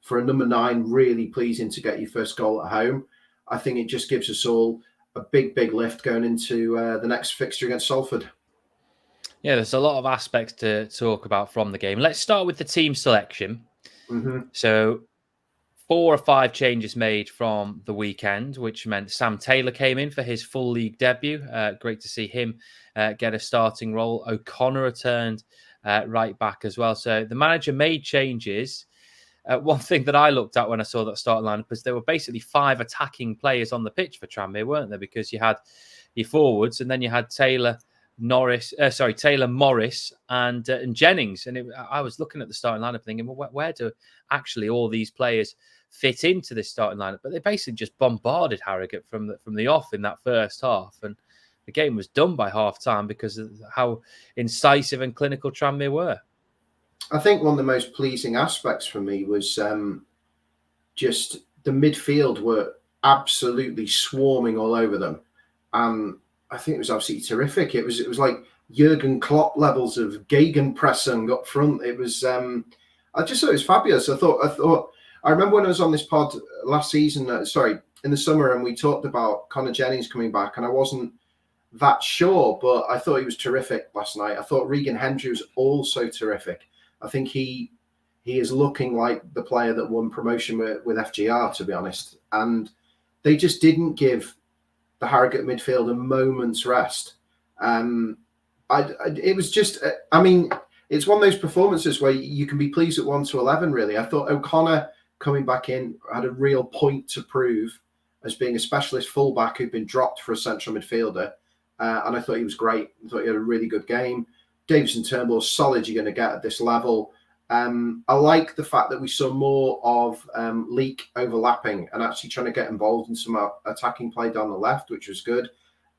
for a number 9, really pleasing to get your first goal at home. I think it just gives us all a big lift going into the next fixture against Salford. Yeah, there's a lot of aspects to talk about from the game. Let's start with the team selection. Mm-hmm. So 4 or 5 changes made from the weekend, which meant Sam Taylor came in for his full league debut. Great to see him get a starting role. O'Connor returned right back as well. So the manager made changes. One thing that I looked at when I saw that starting lineup was there were basically 5 attacking players on the pitch for Tranmere, weren't there? Because you had your forwards, and then you had Taylor Morris, and Jennings. And I was looking at the starting lineup thinking, well, where do actually all these players fit into this starting lineup? But they basically just bombarded Harrogate from the off in that first half, and the game was done by half time because of how incisive and clinical Tranmere were. I think one of the most pleasing aspects for me was just the midfield were absolutely swarming all over them. I think it was absolutely terrific. It was like Jurgen Klopp levels of gegenpressing up front. It was I just thought it was fabulous. I remember when I was on this pod last season, in the summer, and we talked about Connor Jennings coming back, and I wasn't that sure, but I thought he was terrific last night. I thought Regan Hendry was also terrific. I think he is looking like the player that won promotion with FGR, to be honest. And they just didn't give the Harrogate midfield a moment's rest. It was just, it's one of those performances where you can be pleased at 1 to 11, really. I thought O'Connor coming back in had a real point to prove as being a specialist fullback who'd been dropped for a central midfielder. And I thought he was great. I thought he had a really good game. Davison Turnbull, solid you're going to get at this level. I like the fact that we saw more of Leak overlapping and actually trying to get involved in some attacking play down the left, which was good.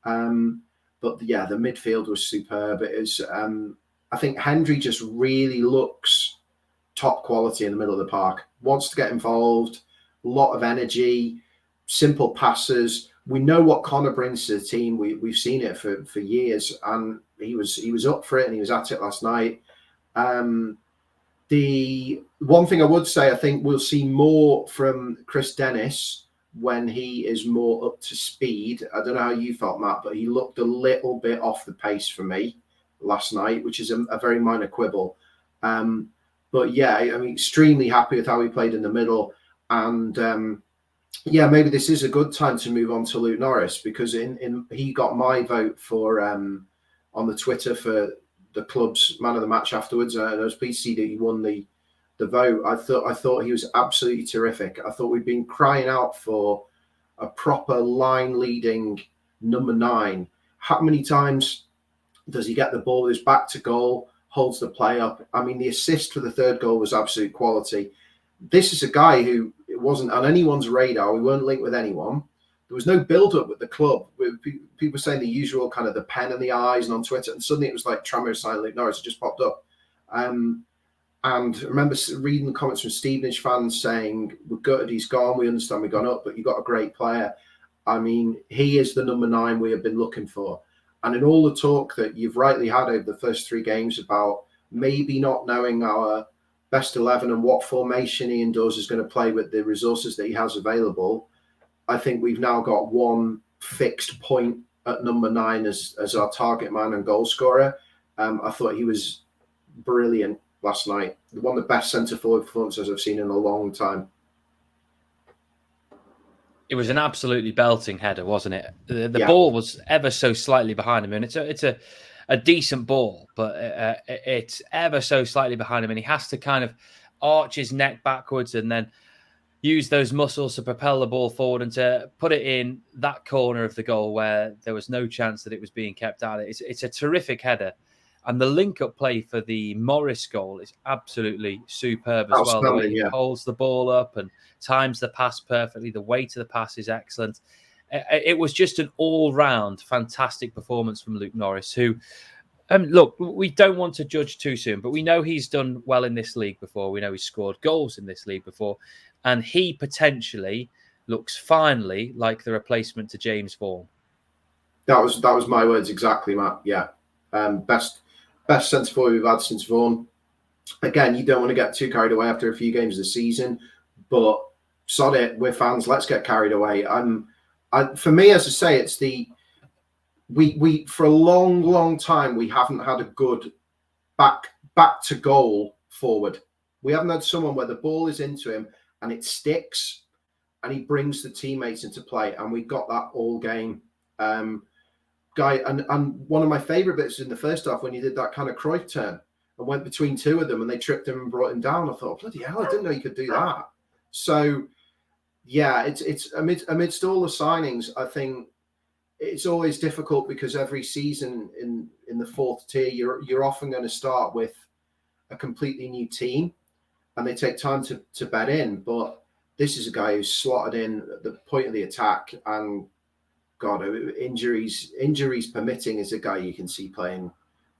But yeah, the midfield was superb. It is, I think Hendry just really looks top quality in the middle of the park. Wants to get involved, a lot of energy, simple passes. We know what Connor brings to the team. We've seen it for years, and he was up for it, and he was at it last night. The one thing I would say, I think we'll see more from Chris Dennis when he is more up to speed. I don't know how you felt, Matt, but he looked a little bit off the pace for me last night, which is a very minor quibble. But yeah, I'm extremely happy with how he played in the middle. And yeah, maybe this is a good time to move on to Luke Norris, because he got my vote for on the Twitter for the club's man of the match afterwards. And I was pleased to see that he won the vote. I thought he was absolutely terrific. I thought we'd been crying out for a proper line leading number 9. How many times does he get the ball with his back to goal, holds the play up? I mean, the assist for the third goal was absolute quality. This is a guy who it wasn't on anyone's radar. We weren't linked with anyone. There was no build-up with the club. People saying the usual kind of the pen and the eyes and on Twitter, and suddenly it was like Tranmere signed Luke Norris. It just popped up. And I remember reading the comments from Stevenage fans saying, we're gutted he's gone. We understand we've gone up, but you've got a great player. I mean, he is the number 9 we have been looking for. And in all the talk that you've rightly had over the first 3 games about maybe not knowing our best 11 and what formation Ian Dawes is going to play with the resources that he has available, I think we've now got one fixed point at number 9 as our target man and goal scorer. I thought he was brilliant last night. One of the best centre-forward performances I've seen in a long time. It was an absolutely belting header, wasn't it? The ball was ever so slightly behind him, and it's a decent ball, but it's ever so slightly behind him, and he has to kind of arch his neck backwards and then use those muscles to propel the ball forward and to put it in that corner of the goal where there was no chance that it was being kept out. It's a terrific header. And the link-up play for the Morris goal is absolutely superb as well. The way he holds the ball up and times the pass perfectly. The weight of the pass is excellent. It was just an all-round fantastic performance from Luke Norris, who, look, we don't want to judge too soon, but we know he's done well in this league before. We know he's scored goals in this league before. And he potentially looks finally like the replacement to James Vaughan. That was my words exactly, Matt. Yeah. Best centre-forward we've had since Vaughan. Again, you don't want to get too carried away after a few games of the season, But sod it, we're fans. Let's get carried away. For me, as I say, it's we for a long time we haven't had a good back to goal forward. We haven't had someone where the ball is into him and it sticks, and he brings the teammates into play. And we got that all game. Guy, and one of my favourite bits in the first half when he did that kind of Cruyff turn and went between two of them and they tripped him and brought him down. I thought, bloody hell, I didn't know you could do that. So, yeah, it's amidst all the signings, I think it's always difficult because every season in the fourth tier, you're often going to start with a completely new team, and they take time to bed in. But this is a guy who's slotted in at the point of the attack, and God, injuries permitting, is a guy you can see playing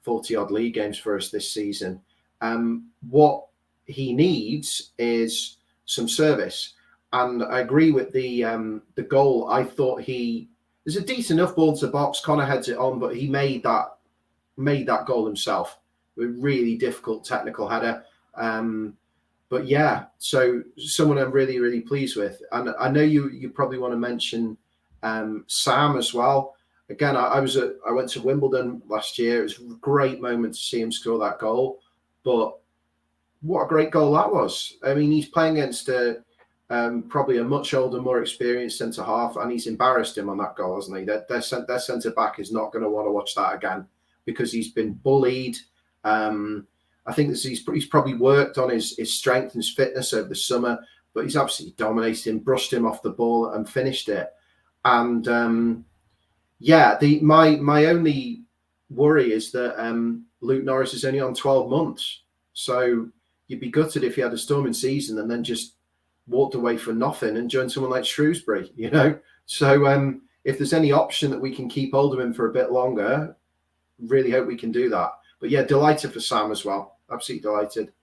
40-odd league games for us this season. What he needs is some service. And I agree with the goal. I thought there's a decent enough ball to the box. Connor heads it on, but he made that goal himself. A really difficult technical header. But yeah, so someone I'm really, really pleased with. And I know you probably want to mention Sam as well. Again, I went to Wimbledon last year. It was a great moment to see him score that goal. But what a great goal that was. I mean, he's playing against probably a much older, more experienced centre half, and he's embarrassed him on that goal, hasn't he? Their centre back is not going to want to watch that again because he's been bullied. I think he's probably worked on his strength and his fitness over the summer, but he's absolutely dominated him, brushed him off the ball, and finished it. And my only worry is that Luke Norris is only on 12 months, so you'd be gutted if he had a storming season and then just walked away for nothing and joined someone like Shrewsbury, you know. So if there's any option that we can keep hold of him for a bit longer, really hope we can do that. But yeah, delighted for Sam as well. Absolutely delighted.